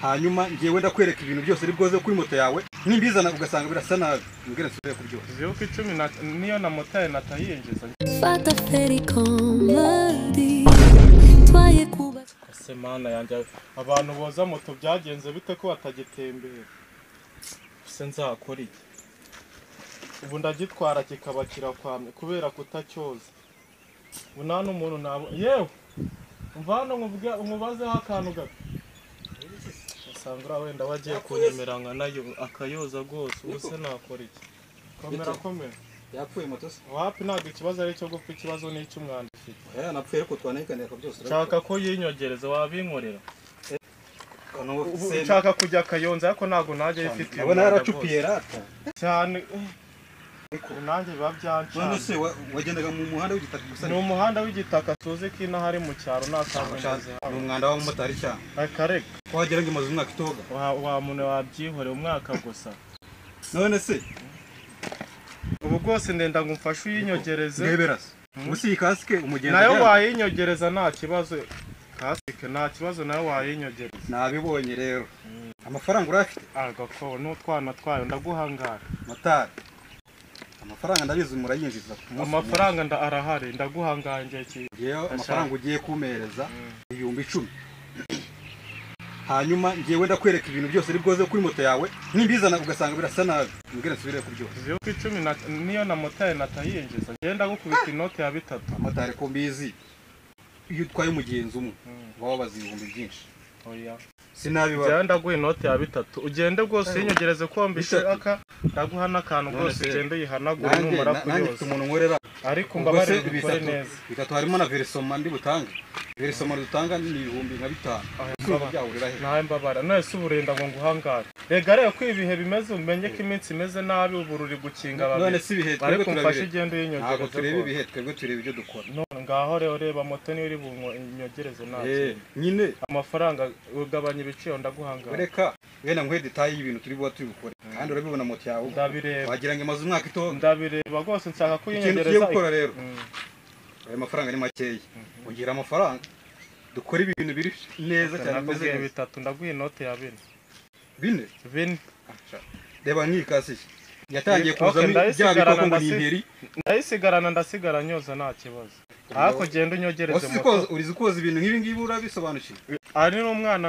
hanyuma ngiye ndakwereka ibintu byose ari bwoze kuri moto yawe nimbizana ugasanga birasa nabi mbwira nsubire kuryoha Ziuko 10 niyo na moto natayinjiza Fata feri komadi twaye kuba Semana yanje abantu boza moto byagenze bite ko batagitembera se nzakora iki ubu ndagitwara kikabakira kwamye kubera kutacyoza bunana umuntu nabo yewe mvano nkubazeho akantu gato usanga wenda wagiye kunyemeranga nayo akayoza rwose ubuse nakora iki komera yapfuye moto se wapi ntabwo ikibazo ari cyo gupfa ikibazo ni icy'umwanda ufite napfuye ariko twanayikanira byose nshaka ko yinyogereza wabinkorera se nshaka kujya Kayonza ariko ntabwo najye ifite abona yaracupiye rata cyane nanjye biba byanca none se wagendaga mu muhanda w'igitaka gusa ni umuhanda w'igitaka tuzi ko ino hari mu cyaro nasanze ni umwanda w'umumotari cyane kareka wagera ngo imaze umwaka itoga wa muntu wabyihoreye umwaka gusa none se ubu rwose ndenda ngo umfashe uyinyogereze ngeberase ubusi iyi kasike umugenzi nayo wayinyogereza nta kibazo kasike nta kibazo nayo wayinyogereza nabibonye rero amafaranga urafite agako n'utwana twayo ndaguhangara motari amafaranga ndabizi murayinjiza amafaranga arahari ndaguhangaye ngiye yewe amafaranga ugiye kumereza 10,000 hanyuma ngiye ndakwereka ibintu byose ari bwoze kuri moto yawe nimbizana ugasanga birasa nabi mbwira nsubire kuryoha Ziuko 10 niyo na moto natayinjiza ngenda gukubita inote ya 3 amatari ko mbizi iyo utwaye umugenzi umwe wababaza ibihumbi byinshi oya sinabibara ngenda guha inote ya 3 ugende rwose yinyogereze ko mbishaka ndaguha n'akantu rwose ugende yihanagura numara kuyoza nanjye umuntu nkorera ariko mbabare bikore neza bitatu harimo na versoma ndi butange versoma dutanga ni 5,000 nawe mbabara none se uburenda ngo nguhangare rega rero ko ibihe bimeze umenye ko iminsi imeze nabi ubururi gukinga none babiri si ibihe ariko mfashe igende yinyogereze ntabwo tureba ibihe twebwe tureba ibyo dukora none ngaho rero reba moto niyo iri bunyogereze nawe nyine amafaranga ugabanya ibiciro ndaguhangara reka wenda nkwe detail y'ibintu turi buba turi gukora kandi urabibona moto yawe ndabireba wagira ngo imaze umwaka ito ndabireba rwose nshaka ko ikintu yinyogereza gukora rero ayo mafaranga ni makeya ugira amafaranga dukora ibintu biri neza cyane bimeze 3 ndaguha inote ya 4 reba nk'ikasi yatangiye kuzamo bya bikoko ngo nimperi ndayisigarana ndasigara nyoza nta kibazo ariko genda unyogereze moto urizi koza ibintu nk'ibi ngibi urabisobanukiwe ari n'umwana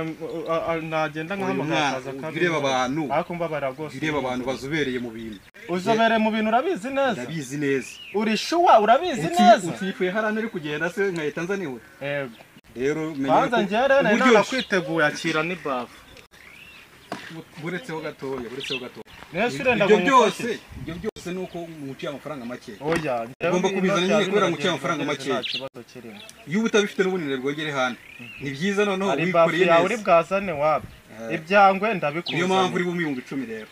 nagenda nk'amakaza bireba abantu ariko mbabara rwose bireba abantu bazubereye mu bintu uzobereye mu bintu urabizi neza ndabizi neza uri shuwa urabizi neza utifuye harana ari kugenda se nkahita nzaniwe yego rero kwanza njye rero nana kwiteguye akira ni bafu buretseho gatoya nese urenda ibyo byose nuko muciye amafaranga make oya ugomba kubizana nyine kubera muciye amafaranga make iyo utabifite n'ubunire bwogere hane ni byiza noneho wikoreye neza uri bwazane wapi ibyangwe ndabikuza niyo mpamvu uri mu 10,000 rero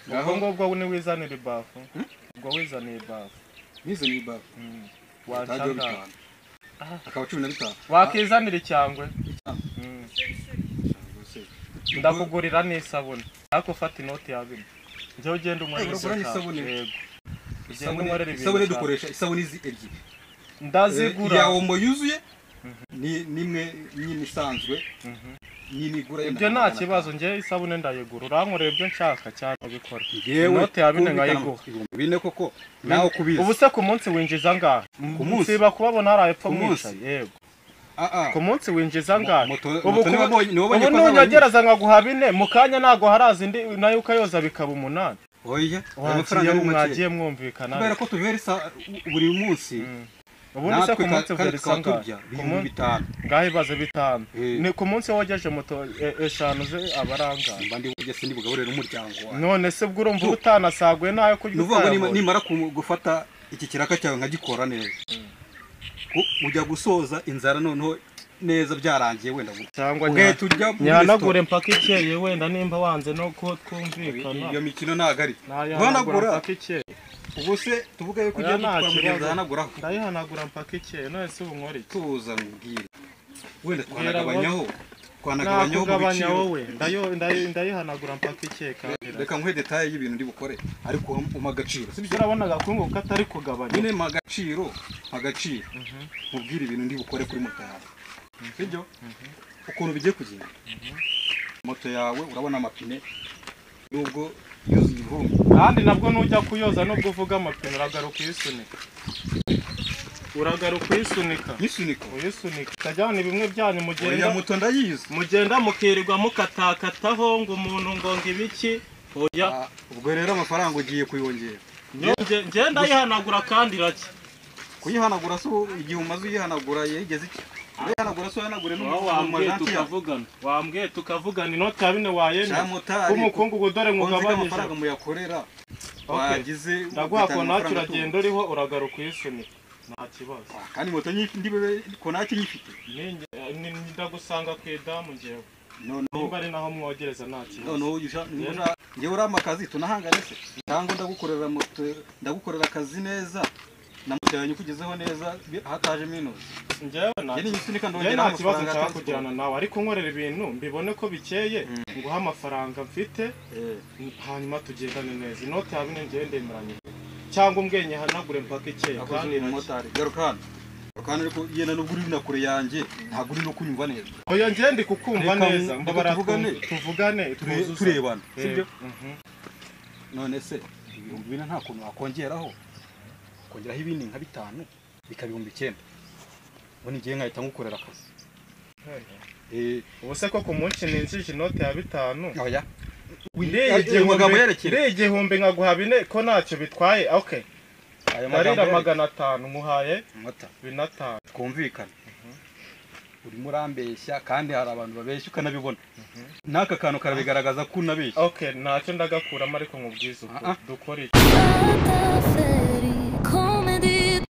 ngaho ngubwo ni wizanira bafu ubwo wizaniye bafu nizaniye bafu washaka akaba 15 wakizanira icyangwe ndakugurira n'isabune ariko ufata inoti ya 2 njyewe ugenda umwereza isabune isabune dukoresha isabune izi ebyiri ndazigura ya omo yuzuye nimwe nyine isanzwe nyine igura ibyo nta kibazo njye isabune ndayigura urankorera ibyo nshaka cyane ubikora inoti ya 4 nkayiguha bine koko nawe kubiza ubu se ku munsi winjiza ngahe ku munsi bakubabona hari epfo mwicaye yego ku munsi winjiza ngahe ubu nunyogereza nkaguha 4 mu kanya ntago haraza indi nayo ukayoza bikaba 8 oya amafaranga mwagiye mwumvikana kubera ko tuberesa buri munsi ubundi se ku munsi uveresa ngahe ngahe baze 5 ni ku munsi wogeje moto 5 ze abaranga mbandi ugese ndi bugaburira umuryango wawe none se bwo urumva utanasaguye nayo kurya uvuga nimara gufata iki kiraka cyawe nkagikora neza ujya gusoza inzara noneho neza byarangiye wenda cyangwa nyanagure mpaka ikeye wenda nimba wanze no ko twumvikana iyo mikino nagari hanagura mpaka ikeye ubu se tuvuga yuko ujya gutwara hanagura ndayihanagura mpaka ikeye none se ubu nkore tuza mubwire wenda twanagabanya wowe ndayihanagura mpaka ikeye kandi reka nkwe detail y'ibintu ndi bukore ariko umagaciro sibyo urabona gakungu katari kugabanya nyine magaciro mubwire ibintu ndi bukore kuri moto yawe sibyo ukuntu bigiye kugenda moto yawe urabona amapine nubwo yuzuye ivumbi kandi nabwo nujya kuyoza nubwo uvuga amapine uragaruka uyisunika uyisunika tajyana bimwe byanyu mugenda moto ndayizi mugenda mukirirwa mukatakataho ngo umuntu ngo ibiki oya ubwo rero amafaranga ugiye kuyongera ngenda yihanagura kandi rake kuyihanagura so igihe umaze uyihanagura yigeze iki uyihanagura so yanagure n'umuntu wambwiye tukavugana inoti ya 4 wayene kumukungu godore mugabanyije amafaranga muyakorera wagize ndaguha ko nacyo uragenda uriho uragaruka uyisunika nta kibazo kandi moto ndibe ko nacyo nyifite ndagusanga ku idamu ngewe nimba ari naho mwogereza nta kibazo ngewe urama akazi tunahangane se cyangwa ndagukorera moto ndagukorera akazi neza na moto yanyu kugezeho neza hataje minusi ngewe nta kibazo nshaka kujyana nawe ariko nkorera ibintu mbibone ko bikeye nguha amafaranga mfite hanyuma tugendane neza inoti ya 4 ngewe ndemeranye cyangwa umwenye hanagure mpaka ikeye kandi motari garukana ariko yena nubwo uri nakure yanjye ntabwo uri no kunyumva neza oya ngiye ndi kukumva neza mbabara tuvugane turebana sibyo none se ibihumbi 4 nta kuntu wakongeraho kongeraho ibindi nka 5 bikabihumbi 9 ubone ngiye nkahita ngukorera akazi ubuse ko ku munsi ninjije inoti ya 5 oya igihumbi nkaguha 4 ko ntacyo bitwaye okay marira 500 muhaye 5 twumvikana urimo urambeshya kandi hari abantu babeshya ukanabibona n'aka kantu karabigaragaza ko unabeshya okay ntacyo ndagakuramo ariko nkubwiza uko dukora iki